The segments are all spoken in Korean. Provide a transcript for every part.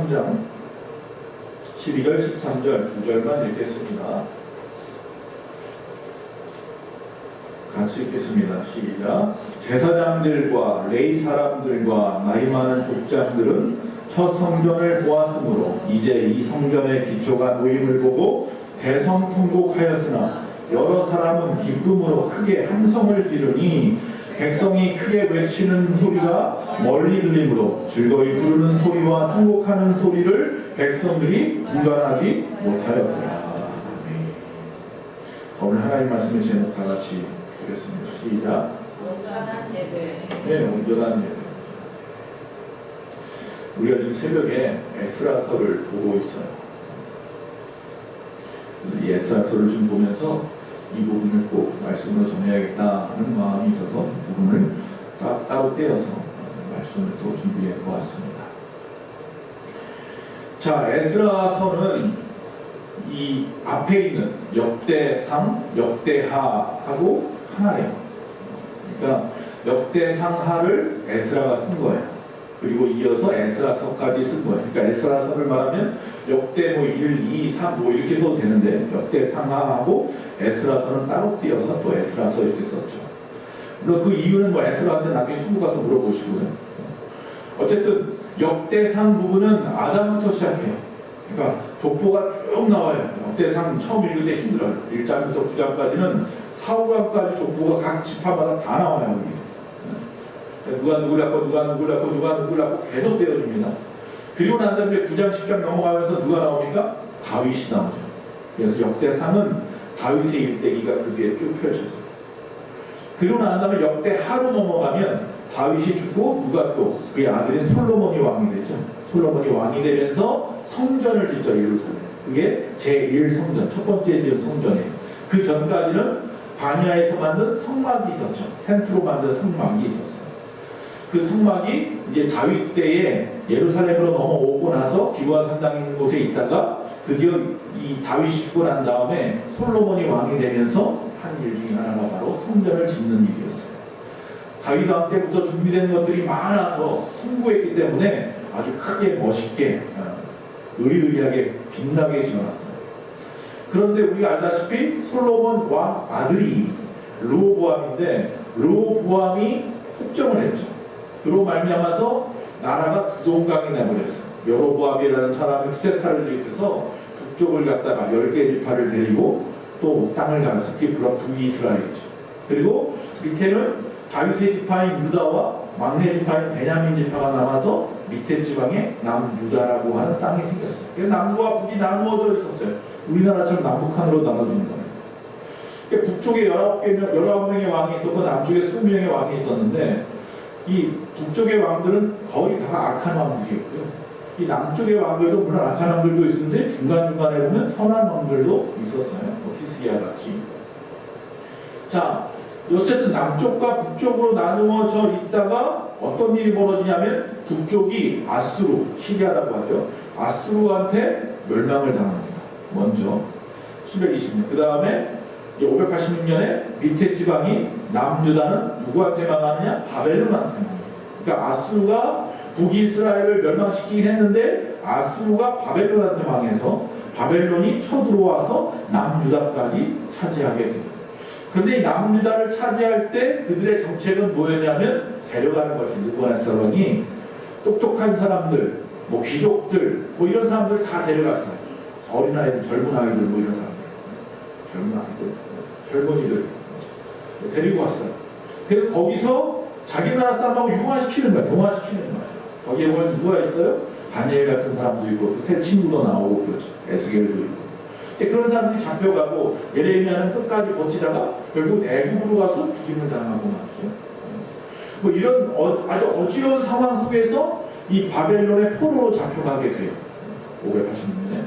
13장 12절 13절 2절만 읽겠습니다. 같이 읽겠습니다. 시작. 제사장들과 레위 사람들과 나이 많은 족장들은 첫 성전을 보았으므로 이제 이 성전의 기초가 놓임을 보고 대성통곡하였으나 여러 사람은 기쁨으로 크게 함성을 지르니 백성이 크게 외치는 소리가 멀리 들리므로 즐거이 부르는 소리와 통곡하는 소리를 백성들이 분간하지 못하였더라. 오늘 하나님 말씀의 제목 다 같이 보겠습니다. 시작. 온전한 예배. 네, 온전한 예배. 우리가 지금 새벽에 에스라서를 보고 있어요. 이 에스라서를 좀 보면서 이 부분을 꼭 말씀으로 전해야겠다 하는 마음이 있어서 이 부분을 따로 떼어서 말씀을 또 준비해 보았습니다. 자, 에스라서는 이 앞에 있는 역대상, 역대하하고 하나예요. 그러니까 역대상하를 에스라가 쓴 거예요. 그리고 이어서 에스라서까지 쓴 거예요. 그러니까 에스라서를 말하면 역대 1, 2, 3 이렇게 써도 되는데 역대상하하고 에스라서는 따로 띄어서 또 에스라서 이렇게 썼죠. 물론 그 이유는 에스라한테 나중에 천국 가서 물어보시고요. 어쨌든 역대상 부분은 아담부터 시작해요. 그러니까 족보가 쭉 나와요. 역대상 처음 읽을 때 힘들어요. 1장부터 9장까지는 사후감까지 족보가 각 지파마다 다 나와요. 누가 누굴 낳고 누가 누굴 낳고 누가 누굴 낳고 계속 되어줍니다. 그리고 난 다음에 9장 10장 넘어가면서 누가 나옵니까? 다윗이 나오죠. 그래서 역대상은 다윗의 일대기가 그 뒤에 쭉 펼쳐져요. 그리고 난 다음에 역대하로 넘어가면 다윗이 죽고 누가 또 그의 아들인 솔로몬이 왕이 되죠. 솔로몬이 왕이 되면서 성전을 짓죠. 예루살렘. 그게 제1성전, 첫 번째 지은 성전이에요. 그 전까지는 바냐에서 만든 성막이 있었죠. 텐트로 만든 성막이 있었어요. 그 성막이 이제 다윗 때에 예루살렘으로 넘어오고 나서 기브아 산당 있는 곳에 있다가 드디어 이 다윗이 죽고 난 다음에 솔로몬이 왕이 되면서 한 일 중에 하나가 바로 성전을 짓는 일이었어요. 다윗 왕 때부터 준비된 것들이 많아서 풍부했기 때문에 아주 크게 멋있게 의리의리하게 빛나게 지어놨어요. 그런데 우리가 알다시피 솔로몬 왕 아들이 르호보암인데 르호보암이 폭정을 했죠. 그로 말미암아서 나라가 두동강이 나버렸어요. 여로보암이라는 사람이 쿠데타를 일으켜서 북쪽을 갖다가 10개 지파를 데리고 또 땅을 가서 그게 북이스라엘이죠. 그리고 밑에는 다윗의 지파인 유다와 막내 지파인 베냐민 지파가 남아서 밑에 지방에 남유다라고 하는 땅이 생겼어요. 남부와 북이 나누어져 있었어요. 우리나라처럼 남북한으로 나눠지는 거예요. 북쪽에 19명의 왕이 있었고 남쪽에 20명의 왕이 있었는데 이 북쪽의 왕들은 거의 다 악한 왕들이었고요. 이 남쪽의 왕들도 물론 악한 왕들도 있었는데 중간중간에 보면 선한 왕들도 있었어요. 히스기야 같이. 자, 어쨌든 남쪽과 북쪽으로 나누어져 있다가 어떤 일이 벌어지냐면 북쪽이 아수르, 시리아라고 하죠. 아수르한테 멸망을 당합니다. 먼저 720년. 그 다음에 586년에 밑에 지방이 남유다는 누구한테 망하느냐? 바벨론한테 망합니다. 그러니까 아수르가 북이스라엘을 멸망시키긴 했는데 아수르가 바벨론한테 망해서 바벨론이 쳐들어와서 남유다까지 차지하게 됩니다. 그런데 이 남유다를 차지할 때 그들의 정책은 뭐였냐면 데려가는 것이 느부갓네살이 똑똑한 사람들, 귀족들, 이런 사람들 다 데려갔어요. 어린아이들, 젊은 아이들, 이런 사람들, 젊은 아이들, 젊은이들 데리고 왔어요. 그래서 거기서 자기 나라 사람하고 융화시키는 거야, 동화시키는 거야. 거기에 보면 누가 있어요? 다니엘 같은 사람도 있고, 새 친구도 나오고 그렇죠. 에스겔도 있고. 그런 사람들이 잡혀가고 예레미야는 끝까지 버티다가 결국 애굽으로 가서 죽임을 당하고 말죠. 이런 아주 어지러운 상황 속에서 이 바벨론의 포로로 잡혀가게 돼요. 586년에.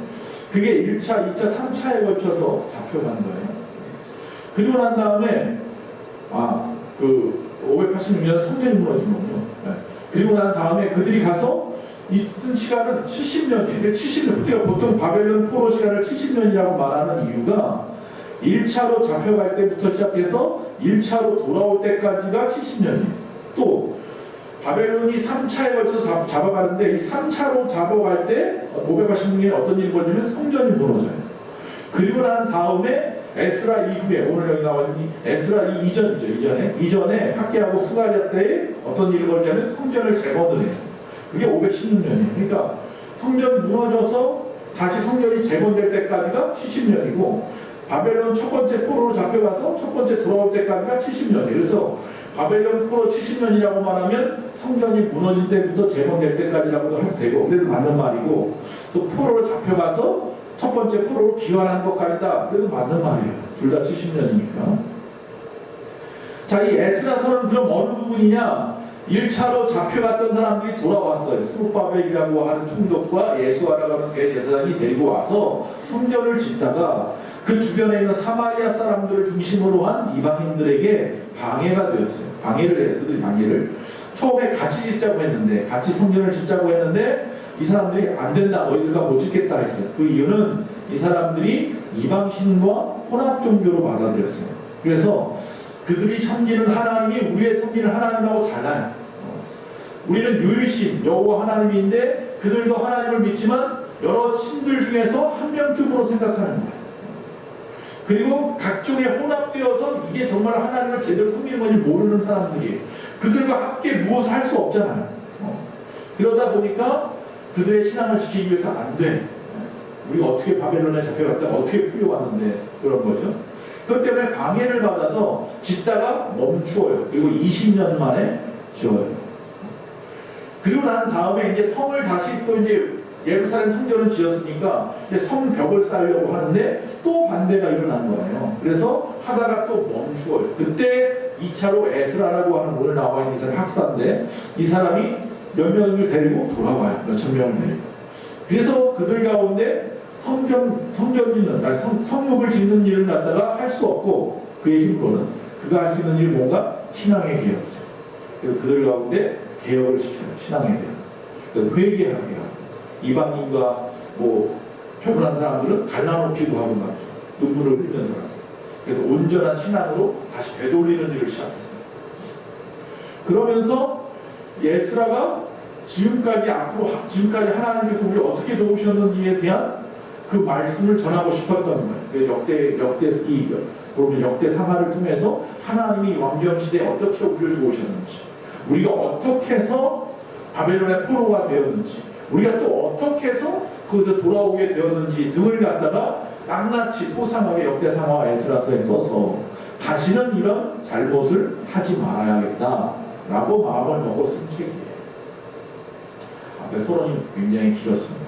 그게 1차, 2차, 3차에 걸쳐서 잡혀간 거예요. 그리고 난 다음에 586년 성전이 무너진 거군요. 그리고 난 다음에 그들이 가서 있던 시간은 70년이에요. 70년. 우리가 보통 바벨론 포로 시간을 70년이라고 말하는 이유가 1차로 잡혀갈 때부터 시작해서 1차로 돌아올 때까지가 70년이에요. 또 바벨론이 3차에 걸쳐서 잡아가는데 이 3차로 잡아갈 때 586년에 어떤 일이 벌어지면 성전이 무너져요. 그리고 난 다음에 에스라 이후에 오늘 여기 나온 에스라 이전이죠. 이전에 학개하고 스가랴 때에 어떤 일이 벌어지냐면 성전을 재건을 해요. 그게 516년이에요. 그러니까 성전이 무너져서 다시 성전이 재건될 때까지가 70년이고 바벨론 첫 번째 포로로 잡혀가서 첫 번째 돌아올 때까지가 70년이에요. 그래서 바벨론 포로 70년이라고 말하면 성전이 무너질 때부터 재건될 때까지라고도 해도 되고 그래도 맞는 말이고 또 포로로 잡혀가서 첫 번째 포로로 귀환한 것까지다. 그래도 맞는 말이에요. 둘 다 70년이니까. 자, 이 에스라서는 그럼 어느 부분이냐? 1차로 잡혀갔던 사람들이 돌아왔어요. 스룹바벨이라고 하는 총독과 예수아라고 하는 대제사장이 데리고 와서 성전을 짓다가 그 주변에 있는 사마리아 사람들을 중심으로 한 이방인들에게 방해가 되었어요. 방해를 해요. 그들이 방해를. 처음에 같이 짓자고 했는데 같이 성전을 짓자고 했는데 이 사람들이 안 된다. 너희들과 못 짓겠다 했어요. 그 이유는 이 사람들이 이방신과 혼합 종교로 받아들였어요. 그래서 그들이 섬기는 하나님이 우리의 섬기는 하나님하고 달라요. 우리는 유일신 여호와 하나님인데 그들도 하나님을 믿지만 여러 신들 중에서 한 명쯤으로 생각하는 거예요. 그리고 각종에 혼합되어서 이게 정말 하나님을 제대로 섬기는 건지 모르는 사람들이에요. 그들과 함께 무엇을 할 수 없잖아요. 그러다 보니까 그들의 신앙을 지키기 위해서 안 돼. 우리가 어떻게 바벨론에 잡혀갔다 어떻게 풀려왔는데 그런 거죠. 그것 때문에 방해를 받아서 짓다가 멈추어요. 그리고 20년 만에 지어요. 그리고 난 다음에 이제 성을 다시 또 이제 예루살렘 성전을 지었으니까 성벽을 쌓으려고 하는데 또 반대가 일어난 거예요. 그래서 하다가 또 멈추어요. 그때 2차로 에스라라고 하는 오늘 나와 있는 이 사람이 학사인데 이 사람이 몇 명을 데리고 돌아와요. 몇천 명을 데리고. 그래서 그들 가운데 성전 짓는, 성읍을 짓는 일을 갖다가 할 수 없고 그의 힘으로는 그가 할 수 있는 일이 뭔가 신앙의 개혁이죠. 그래서 그들 가운데 개혁을 시켜요. 신앙의 개혁. 회개하게 하고 이방인과 표본한 사람들은 갈라놓기도 하고 말이죠. 눈물을 흘리면서 그래서 온전한 신앙으로 다시 되돌리는 일을 시작했어요. 그러면서 예스라가 지금까지 하나님께서 우리를 어떻게 도우셨는지에 대한 그 말씀을 전하고 싶었던 거예요. 그러면 역대 상하를 통해서 하나님이 왕정 시대에 어떻게 우리를 도우셨는지, 우리가 어떻게 해서 바벨론의 포로가 되었는지, 우리가 또 어떻게 해서 거기서 돌아오게 되었는지 등을 갖다가 낱낱이 소상하게 역대상하와 에스라서에 써서 다시는 이런 잘못을 하지 말아야겠다라고 마음을 먹고 쓴 책이에요. 앞에 서론이 굉장히 길었습니다.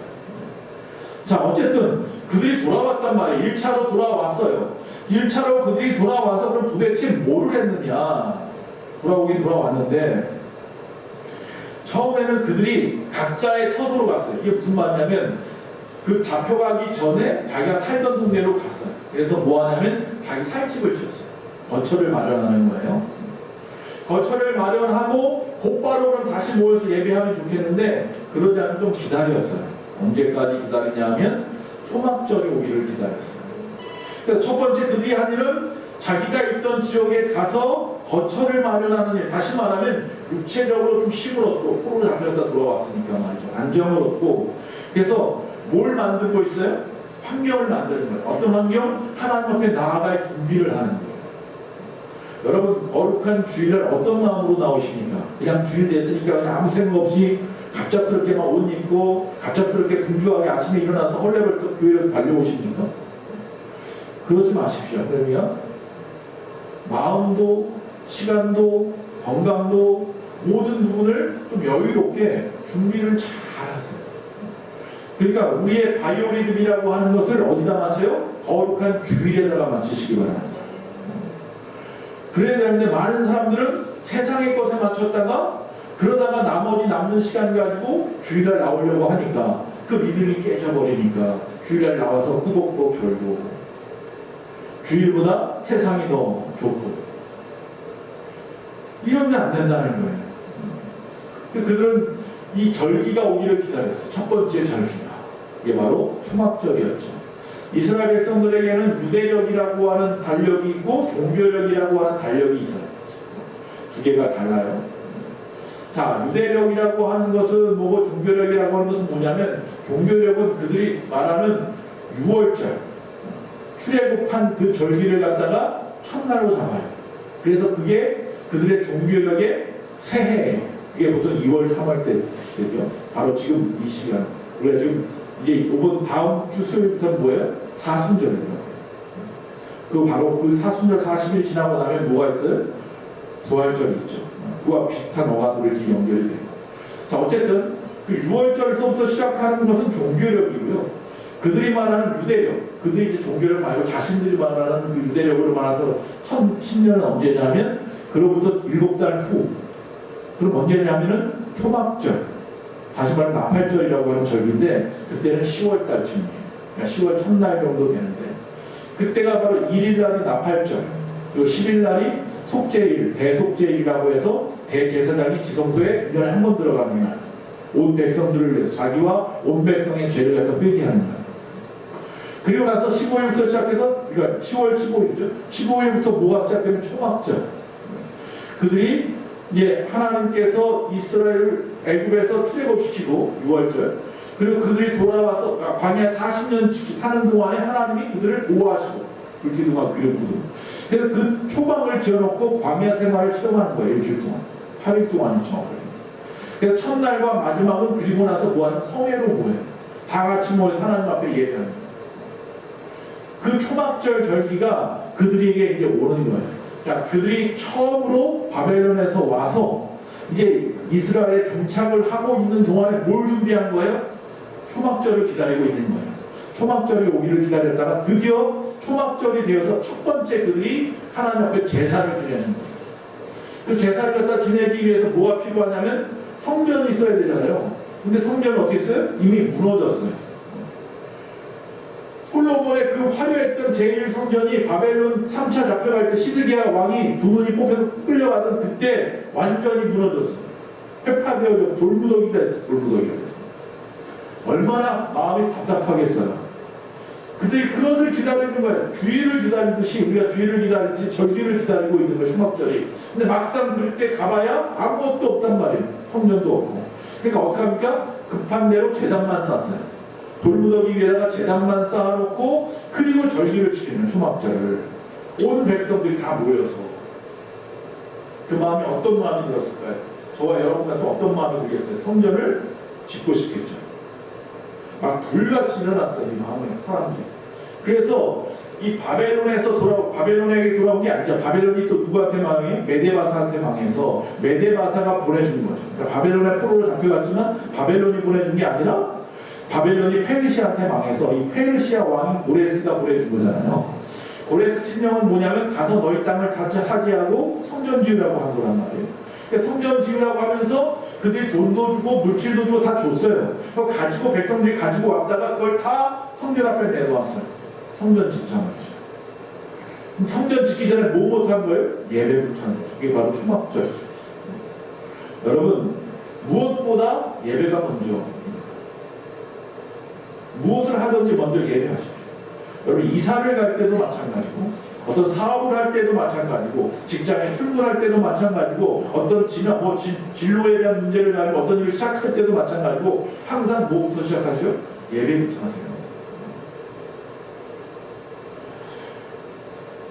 자, 어쨌든 그들이 돌아왔단 말이에요. 1차로 돌아왔어요. 1차로 그들이 돌아와서 그럼 도대체 뭘 했느냐? 돌아왔는데 처음에는 그들이 각자의 처소로 갔어요. 이게 무슨 말이냐면 그 잡혀가기 전에 자기가 살던 동네로 갔어요. 그래서 뭐 하냐면 자기 살 집을 지었어요. 거처를 마련하는 거예요. 거처를 마련하고 곧바로는 다시 모여서 예배하면 좋겠는데 그러지 않고 좀 기다렸어요. 언제까지 기다리냐면 초막절이 오기를 기다렸어요. 그래서 첫 번째 그들이 한 일은 자기가 있던 지역에 가서 거처를 마련하는 일, 다시 말하면 육체적으로 좀 힘을 얻고 포로를 잡혔다 돌아왔으니까 말이죠. 안정을 얻고 그래서 뭘 만들고 있어요? 환경을 만드는 거예요. 어떤 환경? 하나님 앞에 나아갈 준비를 하는 거예요. 여러분 거룩한 주일날 어떤 마음으로 나오십니까? 그냥 주일 됐으니까 그냥 아무 생각 없이 갑작스럽게 막 옷 입고 갑작스럽게 분주하게 아침에 일어나서 헐레벌떡 교회로 달려오십니까? 그러지 마십시오. 그러면 마음도 시간도 건강도 모든 부분을 좀 여유롭게 준비를 잘 하세요. 그러니까 우리의 바이오리듬이라고 하는 것을 어디다 맞춰요? 거룩한 주일에다가 맞추시기 바랍니다. 그래야 되는데 많은 사람들은 세상의 것에 맞췄다가 그러다가 나머지 남는 시간 가지고 주일날 나오려고 하니까 그 믿음이 깨져버리니까 주일날 나와서 꾸벅꾸벅 졸고 주일보다 세상이 더 좋고 이러면 안 된다는 거예요. 그들은 이 절기가 오기를 기다렸어요. 첫 번째 절기가 이게 바로 초막절이었죠. 이스라엘 백성들에게는 유대력이라고 하는 달력이 있고 종교력이라고 하는 달력이 있어요. 두 개가 달라요. 자, 유대력이라고 하는 것은 뭐고 종교력이라고 하는 것은 뭐냐면 종교력은 그들이 말하는 유월절, 출애굽한 그 절기를 갖다가 첫날로 잡아요. 그래서 그게 그들의 종교력의 새해예요. 그게 보통 2월, 3월 때 되죠. 바로 지금 이 시간. 우리가 지금 이제 이번 다음 주 수요일부터는 뭐예요? 사순절이에요. 그 바로 그 사순절 40일 지나고 나면 뭐가 있어요? 부활절이 있죠. 그와 비슷한 어간으로 이렇게 연결이 돼요. 자, 어쨌든 그 6월절서부터 시작하는 것은 종교력이고요. 그들이 말하는 유대력, 그들이 이제 종교력 말고 자신들이 말하는 그 유대력으로 말해서 1010년은 언제냐면 그로부터 7달 후. 그럼 언제냐면은 초막절, 다시 말하면 나팔절이라고 하는 절기인데 그때는 10월달쯤이에요. 그러니까 10월 첫날 정도 되는데 그때가 바로 1일날이 나팔절, 그리고 10일날이 속죄일, 대속죄일이라고 해서 대제사장이 지성소에 1년에 한 번 들어가는 날, 온 백성들을 위해서 자기와 온 백성의 죄를 갖다 빼게 하는 날. 그리고 나서 15일부터 시작해서, 그러니까 10월 15일이죠. 15일부터 뭐가 시작되면 초막절. 그들이 이제 하나님께서 이스라엘을 애굽에서 출애굽시키고 6월절, 그리고 그들이 돌아와서 광야 40년 사는 동안에 하나님이 그들을 보호하시고 불기둥과 기름부둥. 그래서 그 초막을 지어놓고 광야 생활을 체험하는 거예요. 일주일 동안, 8일 동안이 정확하게. 그래서 첫날과 마지막은 그리고 나서 뭐하는 성회로 모여요. 다 같이 모여서 하나님 앞에 예배하는 거예요. 그 초막절 절기가 그들에게 이제 오는 거예요. 자, 그들이 처음으로 바벨론에서 와서 이제 이스라엘에 정착을 하고 있는 동안에 뭘 준비한 거예요? 초막절을 기다리고 있는 거예요. 초막절이 오기를 기다렸다가 드디어 초막절이 되어서 첫 번째 그들이 하나님 앞에 제사를 드리는 거예요. 그 제사를 갖다 지내기 위해서 뭐가 필요하냐면 성전이 있어야 되잖아요. 근데 성전은 어떻게 했어요? 이미 무너졌어요. 솔로몬의 그 화려했던 제1성전이 바벨론 3차 잡혀갈 때 시드기야 왕이 두 눈이 뽑혀서 끌려가던 그때 완전히 무너졌어요. 회파되어져 돌무더기가 됐어요. 돌무더기가 됐어요. 얼마나 마음이 답답하겠어요. 그들이 그것을 기다리는 거예요. 주일을 기다리듯이, 우리가 주일을 기다리듯이 절기를 기다리고 있는 거예요. 초막절이. 근데 막상 그때 가봐야 아무것도 없단 말이에요. 성전도 없고. 그러니까 어떻게 합니까? 급한 대로 제단만 쌓았어요. 돌무더기 위에다가 제단만 쌓아놓고 그리고 절기를 지키는 초막절을 온 백성들이 다 모여서 그 마음이 어떤 마음이 들었을까요? 저와 여러분 같은 어떤 마음이 들겠어요? 성전을 짓고 싶겠죠. 막 불같이 일어났어요. 이 마음에 사람들이. 그래서 이 바벨론에게 돌아온 게 아니죠. 바벨론이 또 누구한테 망해요? 메데바사한테 망해서 메데바사가 보내준 거죠. 그러니까 바벨론의 포로로 잡혀갔지만 바벨론이 보내준 게 아니라 바벨론이 페르시아한테 망해서 이 페르시아 왕인 고레스가 보내준 거잖아요. 고레스 친령은 뭐냐면 가서 너희 땅을 차지하고 성전 지으라고 한 거란 말이에요. 그러니까 성전 지으라고 하면서 그들이 돈도 주고 물질도 주고 다 줬어요. 그거 가지고 백성들이 가지고 왔다가 그걸 다 성전 앞에 내놓았어요. 성전 짓자 말이죠. 성전 짓기 전에 뭐부터 한 거예요? 예배부터 한 거죠. 그게 바로 초막절이죠. 여러분, 무엇보다 예배가 먼저. 무엇을 하든지 먼저 예배하십시오. 여러분, 이사를 갈 때도 마찬가지고 어떤 사업을 할 때도 마찬가지고 직장에 출근할 때도 마찬가지고 어떤 진로에 대한 문제를 가지고 어떤 일을 시작할 때도 마찬가지고 항상 뭐부터 시작하죠? 예배부터 하세요.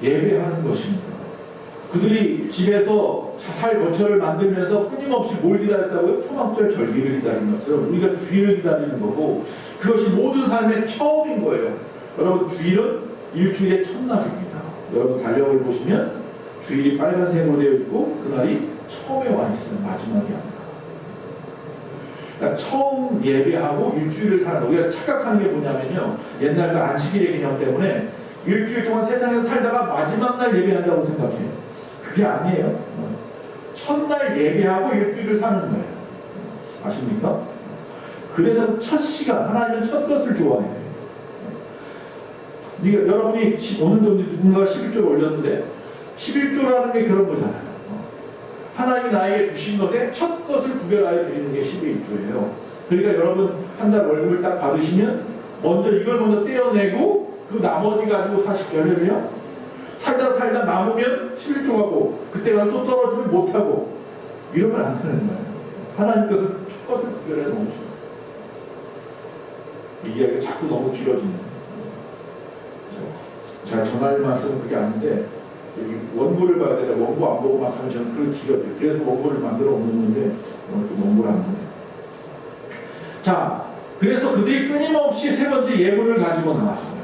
예배하는 것입니다. 그들이 집에서 살 거처를 만들면서 끊임없이 뭘 기다렸다고요? 초막절 절기를 기다리는 것처럼 우리가 주일을 기다리는 거고 그것이 모든 삶의 처음인 거예요. 여러분, 주일은 일주일의 첫날입니다. 여러분 달력을 보시면 주일이 빨간색으로 되어 있고 그날이 처음에 와 있어요. 마지막이 아니라. 그러니까 처음 예배하고 일주일을 사는 거. 우리가 착각하는 게 뭐냐면요. 옛날 그 안식일의 개념 때문에 일주일 동안 세상에서 살다가 마지막 날 예배한다고 생각해요. 그게 아니에요. 첫날 예배하고 일주일을 사는 거예요. 아십니까? 그래서 첫 시간, 하나님은 첫 것을 좋아해요. 여러분이 오늘도 누군가 11조를 올렸는데 11조라는 게 그런 거잖아요. 하나님이 나에게 주신 것에 첫 것을 구별하여 드리는 게 11조예요. 그러니까 여러분 한 달 월급을 딱 받으시면 이걸 먼저 떼어내고 그 나머지 가지고 사십시오. 할렐루야. 살다 남으면 11조 하고 그때 가서 또 떨어지면 못하고 이러면 안 되는 거예요. 하나님께서 첫 것을 구별해 놓으시고, 이 이야기가 자꾸 너무 길어지네요. 제가 전할 말씀은 그게 아닌데, 여기 원고를 봐야 되나, 원고 안 보고 막 하면 저는 그걸 길어져요. 그래서 원고를 만들어 놓는데 오늘 또 원고를 안 보네요. 자, 그래서 그들이 끊임없이 세 번째 예물을 가지고 나왔어요.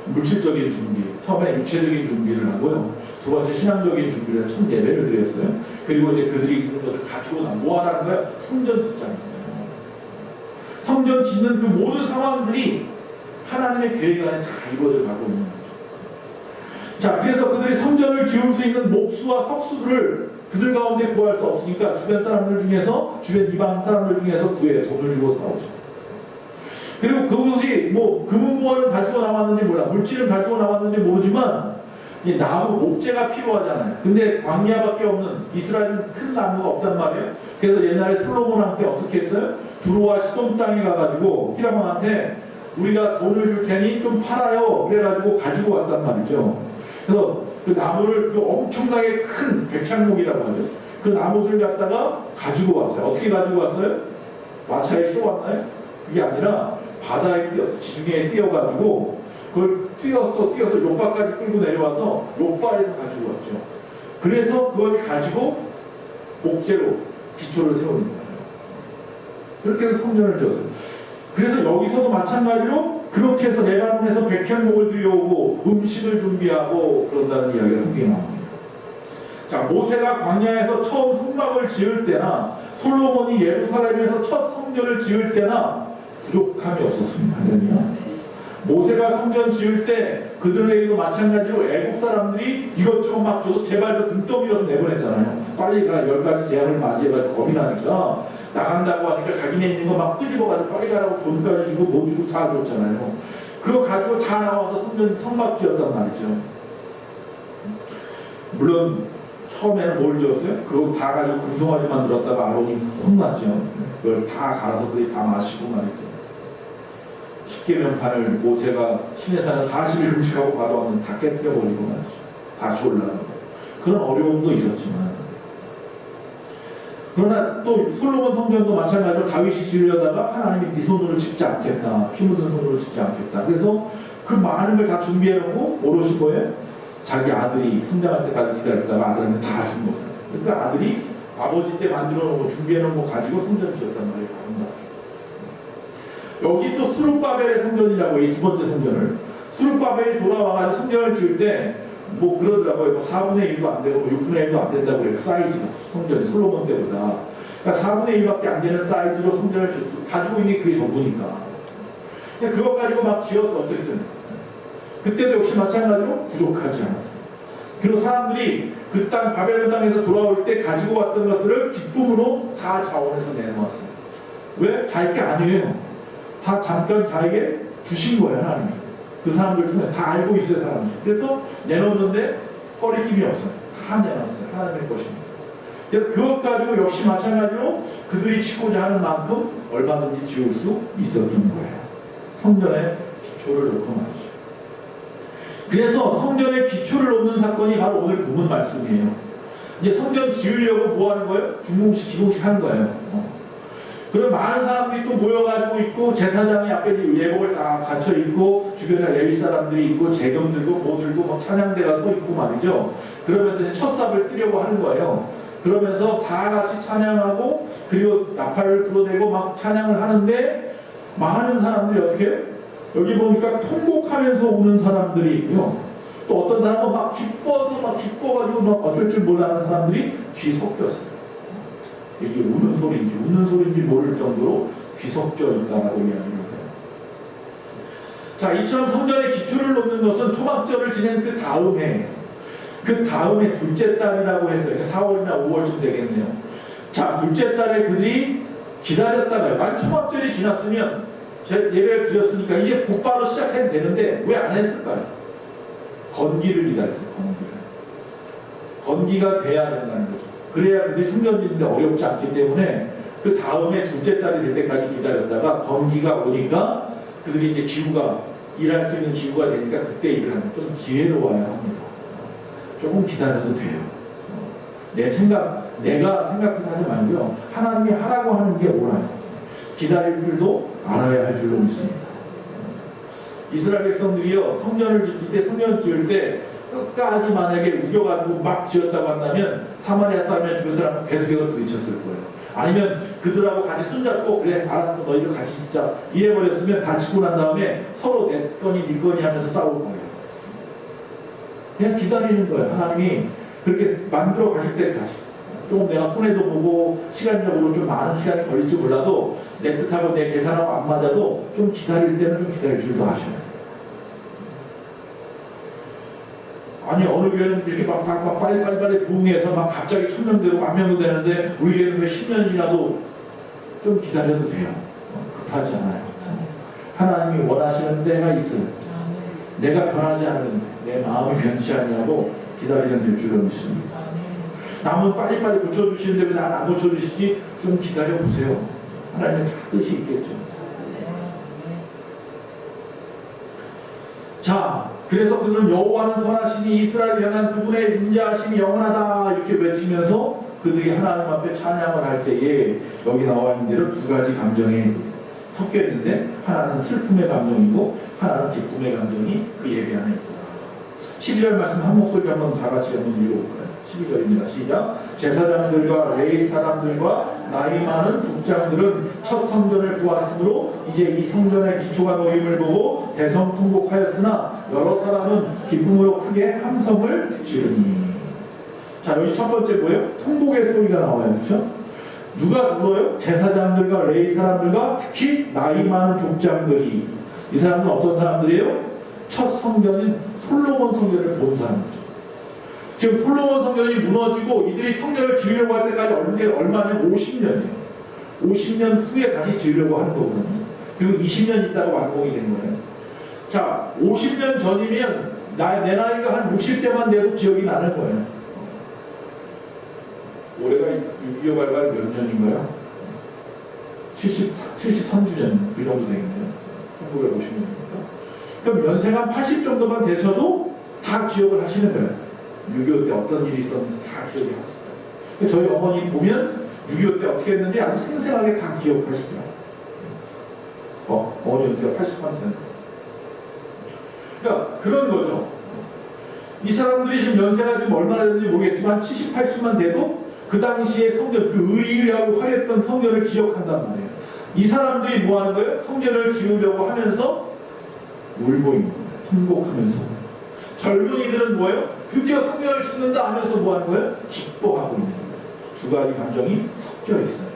물질적인 준비, 처음에 육체적인 준비를 하고요. 두 번째 신앙적인 준비를 해서 첫 예배를 드렸어요. 그리고 이제 그들이 있는 것을 가지고 뭐 하라는 거야? 성전 짓자는 거예요. 성전 짓는 그 모든 상황들이 하나님의 계획 안에 다 이루어져 가고 있는 거죠. 자, 그래서 그들이 성전을 지을 수 있는 목수와 석수들을 그들 가운데 구할 수 없으니까 주변 사람들 중에서, 주변 이방 사람들 중에서 구해 돈을 주고 사오죠. 그리고 그것이 뭐 금은보화를 가지고 나왔는지 몰라, 물질을 가지고 나왔는지 모르지만 이 나무, 목재가 필요하잖아요. 근데 광야밖에 없는, 이스라엘은 큰 나무가 없단 말이에요. 그래서 옛날에 솔로몬한테 어떻게 했어요? 두로와 시돈 땅에 가가지고 히람왕한테 우리가 돈을 줄 테니 좀 팔아요. 그래가지고 가지고 왔단 말이죠. 그래서 그 나무를, 그 엄청나게 큰 백향목이라고 하죠. 그 나무들 갖다가 가지고 왔어요. 어떻게 가지고 왔어요? 마차에 실어왔나요? 그게 아니라 바다에 띄어서, 지중해에 띄어가지고 그걸 띄어서 요바까지 끌고 내려와서 요바에서 가지고 왔죠. 그래서 그걸 가지고 목재로 기초를 세우는 거예요. 그렇게 해서 성전을 지었어요. 그래서 여기서도 마찬가지로 그렇게 해서 레바논에서 백향목을 들여오고 음식을 준비하고 그런다는 이야기가 성경에 나옵니다. 자, 모세가 광야에서 처음 성막을 지을 때나 솔로몬이 예루살렘에서 첫 성전을 지을 때나 부족함이 없었습니다. 모세가 성전 지을 때 그들에게도 마찬가지로 애국 사람들이 이것저것 막 줘서 제발 저 등 떠밀어서 내보냈잖아요. 빨리 가, 10가지 제한을 맞이해가지고 겁이 나니까 나간다고 하니까 자기네 있는 거 막 끄집어가지고 빨리 가라고 돈까지 주고 뭐 주고 다 줬잖아요. 그거 가지고 다 나와서 성막 지었단 말이죠. 물론 처음에는 뭘 지었어요? 그거 다 가지고 금송아지 만들었다가 아론이 혼났죠. 그걸 다 갈아서 그들이 다 마시고 말이죠. 십계명판을 모세가 시내산에 40일 음식하고 가져왔는데 다 깨뜨려버리고 말이죠. 다시 올라가고. 그런 어려움도 있었지만, 그러나 또 솔로몬 성전도 마찬가지로 다윗이 지으려다가 하나님이 네 손으로 짓지 않겠다, 피 묻은 손으로 짓지 않겠다. 그래서 그 많은 걸 다 준비해놓고 오롯이 뭐예요? 자기 아들이 성장할 때까지 기다렸다가 아들한테 다 준 거잖아요. 그러니까 아들이 아버지 때 만들어놓고 준비해놓은 거 가지고 성전을 지었단 말이에요. 여기 또 스룹바벨의 성전이라고, 이 두 번째 성전을 스룹바벨이 돌아와가지고 성전을 지을 때 뭐 그러더라고요. 4분의 1도 안 되고 6분의 1도 안 된다고 그래요. 사이즈가 성전이 솔로몬 때보다. 그러니까 4분의 1밖에 안 되는 사이즈로 성전을 가지고 있는 게 그게 전부니까. 그냥 그것 가지고 막 지었어. 어쨌든 그때도 역시 마찬가지로 부족하지 않았어요. 그리고 사람들이 그 땅 바벨론 땅에서 돌아올 때 가지고 왔던 것들을 기쁨으로 다 자원해서 내놓았어요. 왜? 자기 게 아니에요. 다 잠깐 자에게 주신 거예요, 하나님이. 그 사람들 중에 다 알고 있어요, 사람들이. 그래서 내놓는데 꺼리낌이 없어요. 다 내놨어요. 하나님의 것입니다. 그래서 그것 가지고 역시 마찬가지로 그들이 짓고자 하는 만큼 얼마든지 지을 수 있었던 거예요. 성전의 기초를 놓고 말이죠. 그래서 성전의 기초를 놓는 사건이 바로 오늘 본문 말씀이에요. 이제 성전 지으려고 뭐 하는 거예요? 중공식, 기공식 하는 거예요. 그럼 많은 사람들이 또 모여가지고 있고, 제사장이 앞에 예복을 다 갖춰 있고, 주변에 레위 사람들이 있고, 재경 들고 뭐 들고 막 찬양대가 서 있고 말이죠. 그러면서 이제 첫삽을 뜨려고 하는 거예요. 그러면서 다 같이 찬양하고, 그리고 나팔을 불어대고 막 찬양을 하는데, 많은 사람들이 어떻게 해요? 여기 보니까 통곡하면서 우는 사람들이 있고요. 또 어떤 사람은 막 기뻐가지고 막 어쩔 줄 몰라하는 사람들이 뒤섞였어요. 이게 우는 소리인지 모를 정도로 뒤섞여 있다라고 이야기를 해요. 자, 이처럼 성전의 기초를 놓는 것은 초막절을 지낸 그 다음에 둘째 달이라고 했어요. 4월이나 5월쯤 되겠네요. 자, 둘째 달에 그들이 기다렸다가요. 만 초막절이 지났으면 예배를 드렸으니까 이제 곧바로 시작해도 되는데 왜 안 했을까요? 건기를 기다렸어요. 건기가 돼야 된다는 거죠. 그래야 그들이 성전 짓는데 어렵지 않기 때문에 그 다음에 둘째 달이 될 때까지 기다렸다가 건기가 오니까 그들이 이제 기후가 일할 수 있는 기후가 되니까 그때 일을 하는, 좀 기회로 와야 합니다. 조금 기다려도 돼요. 내가 생각해서 하지 말고요. 하나님이 하라고 하는 게 뭐라요? 기다릴 줄도 알아야 할 줄로 믿습니다. 이스라엘 백성들이요, 이때 성전을 지을 때 끝까지 만약에 우겨가지고 막 지었다고 한다면 사마리아 사람이나 주변 사람은 계속해서 부딪혔을 거예요. 아니면 그들하고 같이 손잡고 그래 알았어 너희들 같이 진짜 이래버렸으면 다 짓고 난 다음에 서로 내 거니 네 거니 하면서 싸울 거예요. 그냥 기다리는 거예요. 하나님이 그렇게 만들어 가실 때까지. 조금 내가 손해도 보고 시간적으로 좀 많은 시간이 걸릴지 몰라도 내 뜻하고 내 계산하고 안 맞아도 좀 기다릴 때는 좀 기다릴 줄도 아셔야 돼요. 아니 어느 교회는 이렇게 막 빨리 부흥해서 막 갑자기 1000명 되고 10,000명도 되는데 우리 교회는 왜 10년이라도 좀 기다려도 돼요. 급하지 않아요. 하나님이 원하시는 때가 있어요. 내가 변하지 않는데 내 마음이 변치 아니하고 기다리면 될 줄로 믿습니다. 남은 빨리빨리 고쳐주시는데 왜 나는 안 고쳐주시지? 좀 기다려보세요. 하나님의 다 뜻이 있겠죠. 자, 그래서 그들은 여호와는 선하시니 이스라엘 향한 그분의 인자하심이 영원하다 이렇게 외치면서 그들이 하나님 앞에 찬양을 할 때에 여기 나와 있는 대로 두 가지 감정이 섞여 있는데 하나는 슬픔의 감정이고 하나는 기쁨의 감정이 그 예배 안에 있구나. 12절 말씀 한 목소리 한번 다 같이 한번 읽어볼까요? 12절입니다. 시작. 제사장들과 레위 사람들과 나이 많은 족장들은 첫 성전을 보았으므로 이제 이 성전의 기초가 놓임을 보고 대성통곡하였으나 여러 사람은 기쁨으로 크게 함성을 지르니. 자, 여기 첫 번째 뭐예요? 통곡의 소리가 나와요. 그렇죠? 누가 울어요? 제사장들과 레위 사람들과 특히 나이 많은 족장들이. 이 사람들은 어떤 사람들이에요? 첫 성전인 솔로몬 성전을 본 사람들. 지금 솔로몬 성전이 무너지고 이들이 성전을 지으려고 할 때까지 얼마냐면 50년이에요. 50년 후에 다시 지으려고 하는 거거든요. 그리고 20년 있다가 완공이 된 거예요. 자, 50년 전이면 내 나이가 한 60세만 돼도 기억이 나는 거예요. 올해가 6.25 발발 몇 년인가요? 73주년 그 정도 되겠네요. 1950년이니까. 그럼 연세가 80 정도만 되셔도 다 기억을 하시는 거예요. 6.25 때 어떤 일이 있었는지 다 기억이 났어요. 저희 어머니 보면 6.25 때 어떻게 했는지 아주 생생하게 다 기억하시더라고요. 어머니 연세가 83세. 그러니까 그런 거죠. 이 사람들이 지금 연세가 지금 얼마나 되는지 모르겠지만 70, 80만 돼도 그 당시에 성전, 그 의리하고 화려했던 성전을 기억한단 말이에요. 이 사람들이 뭐 하는 거예요? 성전을 지으려고 하면서 울고 있는 거예요. 통곡하면서. 젊은이들은 뭐예요? 드디어 성전을 짓는다 하면서 뭐 하는 거예요? 기뻐하고 있는 거예요. 두 가지 감정이 섞여 있어요.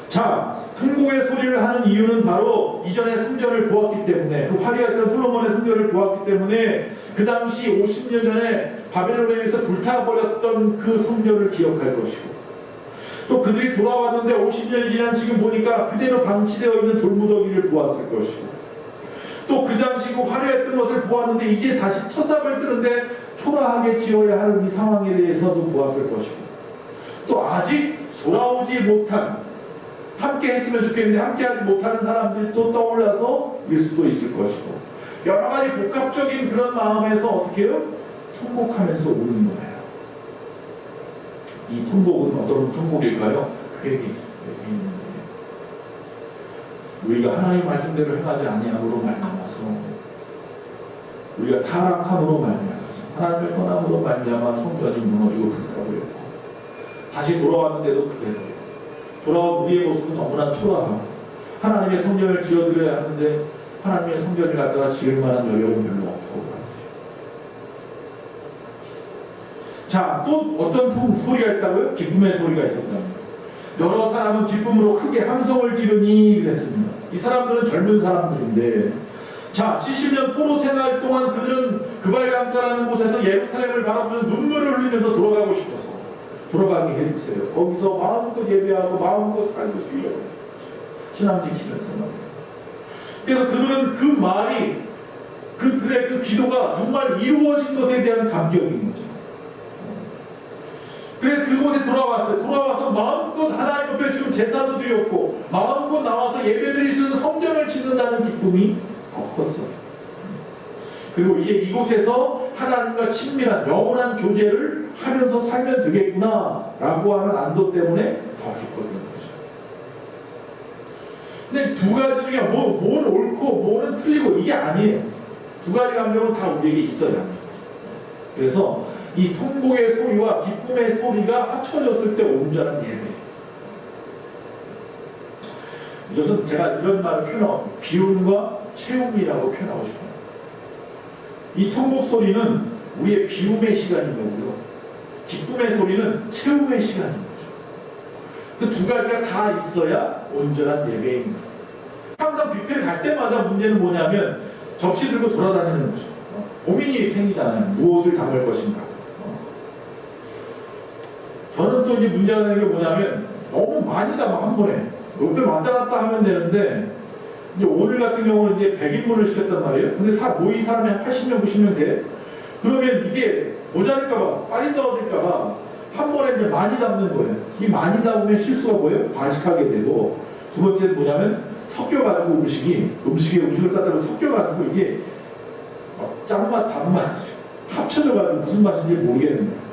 자, 통곡의 소리를 하는 이유는 바로 이전에 성전을 보았기 때문에, 그 화려했던 솔로몬의 성전을 보았기 때문에 그 당시 50년 전에 바벨론에 의해서 불타버렸던 그 성전을 기억할 것이고, 또 그들이 돌아왔는데 50년이 지난 지금 보니까 그대로 방치되어 있는 돌무더기를 보았을 것이고, 또 그 당시 그 화려했던 것을 보았는데 이제 다시 첫삽을 뜨는데 초라하게 지어야 하는 이 상황에 대해서도 보았을 것이고, 또 아직 돌아오지 못한, 함께 했으면 좋겠는데 함께하지 못하는 사람들이 또 떠올라서 일 수도 있을 것이고, 여러 가지 복합적인 그런 마음에서 어떻게 해요? 통곡하면서 우는 거예요. 이 통곡은 어떤 통곡일까요? 회개입니다. 우리가 하나님 말씀대로 행하지 아니함으로 말미암아서, 우리가 타락함으로 말미암아서, 하나님을 떠남으로 말미암아 성전이 무너지고 불타버렸고, 다시 돌아왔는데도 그대로예요. 돌아온 우리의 모습은 너무나 초라하고, 하나님의 성전을 지어드려야 하는데 하나님의 성전을 갖다가 지을 만한 여력은 별로 없고 말이죠. 자, 또 어떤 소리가 있다고요? 기쁨의 소리가 있었답니다. 여러 사람은 기쁨으로 크게 함성을 지르니 그랬습니다. 이 사람들은 젊은 사람들인데, 자, 70년 포로 생활 동안 그들은 그발강가라는 곳에서 예루살렘을 바라보면서 눈물을 흘리면서 돌아가고 싶어서 돌아가게 해주세요. 거기서 마음껏 예배하고 마음껏 살고 싶어요. 신앙 지키면서 말이에요. 그래서 그들은 그 말이, 그들의 그 기도가 정말 이루어진 것에 대한 감격인 거죠. 그래서 그곳에 돌아왔어요. 돌아와서 마음껏 하나님 앞에 지금 제사도 드렸고 마음껏 나와서 예배드릴 수 있는 성전을 짓는다는 기쁨이 컸어요. 그리고 이제 이곳에서 하나님과 친밀한 영원한 교제를 하면서 살면 되겠구나 라고 하는 안도 때문에 더 기뻤던 거죠. 근데 두 가지 중에 뭐는 옳고 뭐는 틀리고 이게 아니에요. 두 가지 감정은 다 우리에게 있어야 합니다. 그래서 이 통곡의 소리와 기쁨의 소리가 합쳐졌을 때 온전한 예배예요. 이것은 제가 이런 말을 표현하고 비움과 채움이라고 표현하고 싶어요. 이 통곡 소리는 우리의 비움의 시간인 거고요. 기쁨의 소리는 채움의 시간인 거죠. 그 두 가지가 다 있어야 온전한 예배입니다. 항상 뷔페를 갈 때마다 문제는 뭐냐면 접시 들고 돌아다니는 거죠. 고민이 생기잖아요. 무엇을 담을 것인가. 저는 또 이제 문제가 되는 게 뭐냐면 너무 많이 담아 한 번에. 몇 번 왔다 갔다 하면 되는데 이제 오늘 같은 경우는 이제 100인분을 시켰단 말이에요. 근데 모인 사람이 한 80명, 90명 돼. 그러면 이게 모자랄까봐, 빨리 떨어질까봐 한 번에 이제 많이 담는 거예요. 이 많이 담으면 실수가 뭐예요? 과식하게 되고, 두 번째는 뭐냐면 섞여가지고 음식에 음식을 싸다가 섞여가지고 이게 짠맛, 단맛 합쳐져가지고 무슨 맛인지 모르겠는 거예요.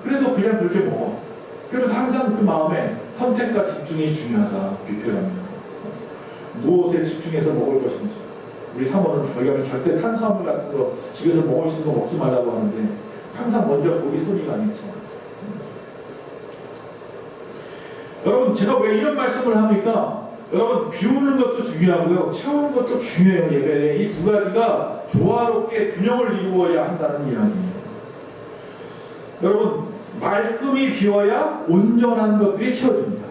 그래도 그냥 그렇게 먹어. 그래서 항상 그 마음에 선택과 집중이 중요하다. 뷔페라면 무엇에 집중해서 먹을 것인지. 우리 사모는 저희 가면 절대 탄수화물 같은 거 집에서 먹을 수 있는 거 먹지 말라고 하는데 항상 먼저 거기 손이 가겠죠. 여러분, 제가 왜 이런 말씀을 합니까? 여러분, 비우는 것도 중요하고요, 채우는 것도 중요해요. 예배에 이 두 가지가 조화롭게 균형을 이루어야 한다는 이야기입니다. 여러분, 말끔히 비워야 온전한 것들이 채워집니다.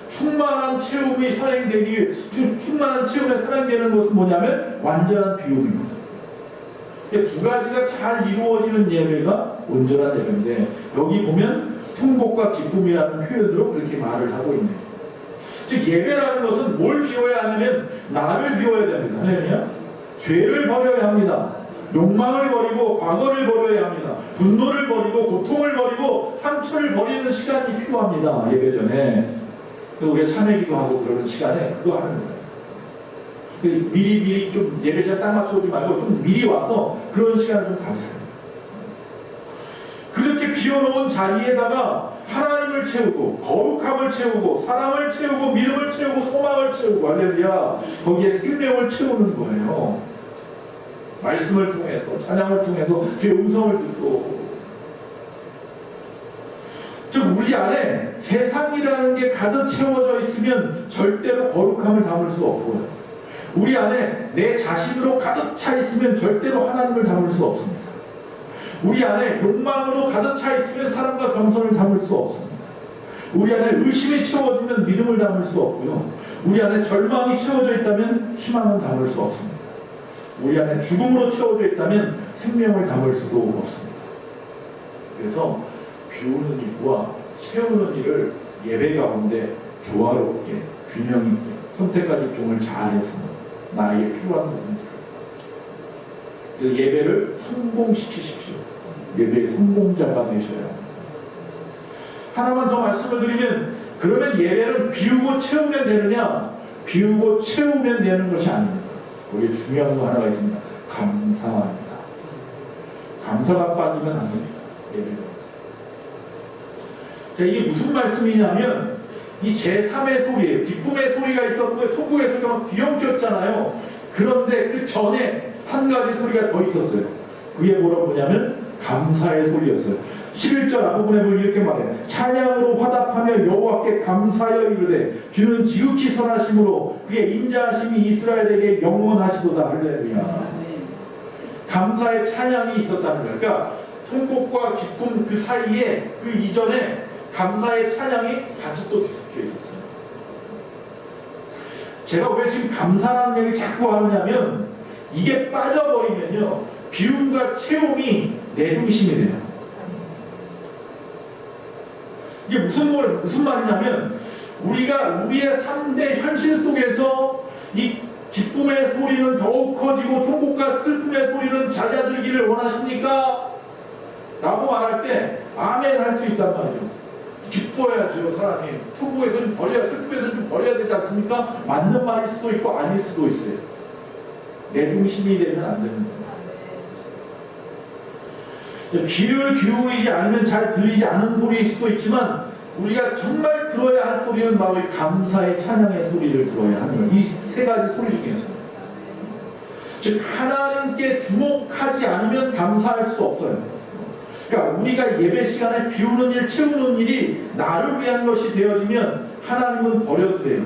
충만한 채움이 선행되기 위해, 충만한 채움에 선행되는 것은 뭐냐면 완전한 비움입니다. 두 가지가 잘 이루어지는 예배가 온전한 예배인데, 여기 보면 통곡과 기쁨이라는 표현으로 그렇게 말을 하고 있네요. 즉 예배라는 것은 뭘 비워야 하냐면 나를 비워야 됩니다. 할렐루야. 죄를 버려야 합니다. 욕망을 버리고 과거를 버려야 합니다. 분노를 버리고 고통을 버리고 상처를 버리는 시간이 필요합니다. 예배 전에. 우리가 참회기도 하고 그러는 시간에 그거 하는 거예요. 미리 좀 예배 시간 딱 맞춰오지 말고 좀 미리 와서 그런 시간을 좀 가지세요. 그렇게 비워놓은 자리에다가 하나님을 채우고 거룩함을 채우고 사랑을 채우고 믿음을 채우고 소망을 채우고, 할렐루야, 거기에 생명을 채우는 거예요. 말씀을 통해서, 찬양을 통해서 주의 음성을 듣고. 즉 우리 안에 세상이라는 게 가득 채워져 있으면 절대로 거룩함을 담을 수 없고요, 우리 안에 내 자신으로 가득 차 있으면 절대로 하나님을 담을 수 없습니다. 우리 안에 욕망으로 가득 차 있으면 사랑과 겸손을 담을 수 없습니다. 우리 안에 의심이 채워지면 믿음을 담을 수 없고요, 우리 안에 절망이 채워져 있다면 희망은 담을 수 없습니다. 우리 안에 죽음으로 채워져 있다면 생명을 담을 수도 없습니다. 그래서 비우는 일과 채우는 일을 예배 가운데 조화롭게 균형 있게 선택과 집중을 잘해서 나에게 필요한 부분들, 예배를 성공시키십시오. 예배의 성공자가 되셔야 합니다. 하나만 더 말씀을 드리면, 그러면 예배는 비우고 채우면 되느냐? 비우고 채우면 되는 것이 아닙니다. 거기에 중요한 거 하나가 있습니다. 감사합니다. 감사가 빠지면 안 됩니다. 예배는. 자, 이게 무슨 말씀이냐면 이 제3의 소리예요. 기쁨의 소리가 있었고 통곡의 소리가 막 뒤엉켰잖아요. 그런데 그 전에 한 가지 소리가 더 있었어요. 그게 뭐냐면 감사의 소리였어요. 11절 앞부분에 보면 이렇게 말해요. 찬양으로 화답하며 여호와께 감사하여 이르되 주는 지극히 선하심으로 그의 인자하심이 이스라엘에게 영원하시도다. 할렐루야. 감사의 찬양이 있었다는 거예요. 그러니까 통곡과 기쁨 그 사이에, 그 이전에 감사의 찬양이 같이 또 뒤섞여 있었어요. 제가 왜 지금 감사라는 얘기를 자꾸 하느냐면, 이게 빠져버리면요 비움과 채움이 내 중심이 돼요. 이게 무슨 말이냐면, 우리가 우리의 삶의 현실 속에서 이 기쁨의 소리는 더욱 커지고 통곡과 슬픔의 소리는 잦아들기를 원하십니까? 라고 말할 때 아멘 할 수 있단 말이죠. 기뻐야죠. 사람이 통곡에서는 버려야, 슬픔에서는 좀 버려야 되지 않습니까? 맞는 말일 수도 있고 아닐 수도 있어요. 내 중심이 되면 안 되는 거예요. 귀를 기울이지 않으면 잘 들리지 않은 소리일 수도 있지만 우리가 정말 들어야 할 소리는 바로 이 감사의 찬양의 소리를 들어야 하는 거예요. 이 세 가지 소리 중에서. 즉 하나님께 주목하지 않으면 감사할 수 없어요. 그러니까 우리가 예배 시간에 비우는 일, 채우는 일이 나를 위한 것이 되어지면 하나님은 버려도 돼요.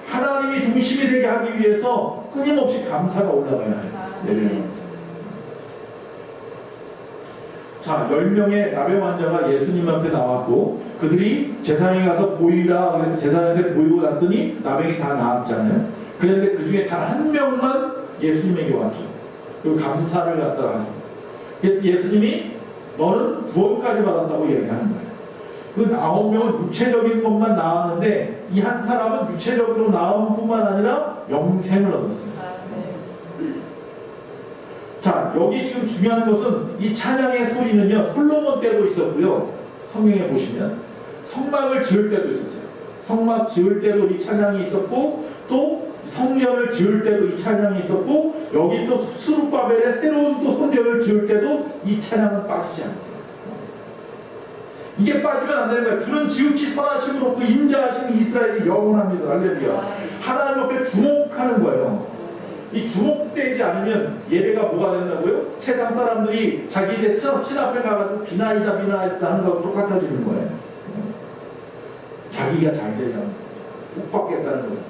하나님이 중심이 되게 하기 위해서 끊임없이 감사가 올라가야 해요. 예배는. 자, 10명의 나병 환자가 예수님 앞에 나왔고 그들이 제사장에 가서 보이라 그래서 제사장한테 보이고 났더니 나병이 다 나았잖아요. 그런데 그 중에 단 한 명만 예수님에게 왔죠. 그리고 감사를 갖다 하죠. 그래서 예수님이 너는 구원까지 받았다고 얘기하는 거예요. 그 9명은 육체적인 것만 나았는데 이 한 사람은 육체적으로 나은 뿐만 아니라 영생을 얻었습니다. 자, 여기 지금 중요한 것은 이 찬양의 소리는요, 솔로몬 때도 있었고요. 성경에 보시면 성막을 지을 때도 있었어요. 성막 지을 때도 이 찬양이 있었고 또 성전을 지을 때도 이 찬양이 있었고 여기 또 스룹바벨의 새로운 또 성전을 지을 때도 이 찬양은 빠지지 않았어요. 이게 빠지면 안 되는 거예요. 주는 지극히 선하심으로 그 인자하심이 이스라엘이 영원합니다. 할렐루야. 하나님 앞에 주목하는 거예요. 이 주목되지 않으면 예배가 뭐가 된다고요? 세상 사람들이 자기 이제 신 앞에 가가지고 비나이다 비나이다 하는 거하고 똑같아지는 거예요. 자기가 잘 되려면 복 받겠다는 거죠.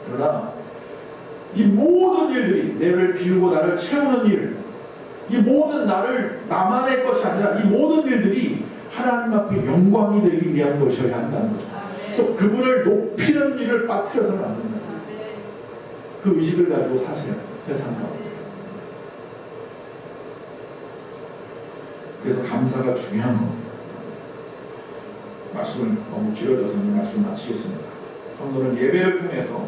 그러나 이 모든 일들이 내를 비우고 나를 채우는 일, 이 모든 나만의 것이 아니라 이 모든 일들이 하나님 앞에 영광이 되기 위한 것이어야 한다는 거죠. 또 그분을 높이는 일을 빠뜨려서는 안 된다. 그 의식을 가지고 사세요. 세상 가운데. 그래서 감사가 중요한 겁니다. 말씀을 너무 길어져서 이 말씀을 마치겠습니다. 성도는 예배를 통해서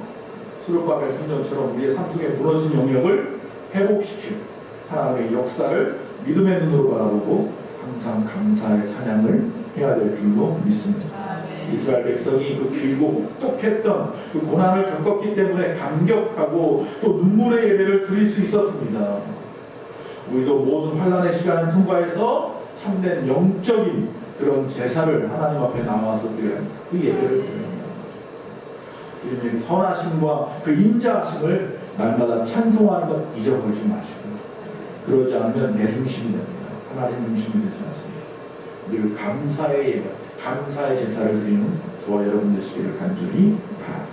수르바벨 성전처럼 우리의 삶 속에 무너진 영역을 회복시키고 하나님의 역사를 믿음의 눈으로 바라보고 항상 감사의 찬양을 해야 될 줄로 믿습니다. 이스라엘 백성이 그 길고 혹독했던 그 고난을 겪었기 때문에 감격하고 또 눈물의 예배를 드릴 수 있었습니다. 우리도 모든 환난의 시간을 통과해서 참된 영적인 그런 제사를 하나님 앞에 나와서 드려야 합니다. 그 예배를 드려야 합니다. 주님의 선하심과 그 인자하심을 날마다 찬송하는 것 잊어버리지 마시고 그러지 않으면 내 중심이 됩니다. 하나님 중심이 되지 않습니다. 늘 감사의 예배, 감사의 제사를 드리는 저와 여러분 되시기를 간절히 바랍니다.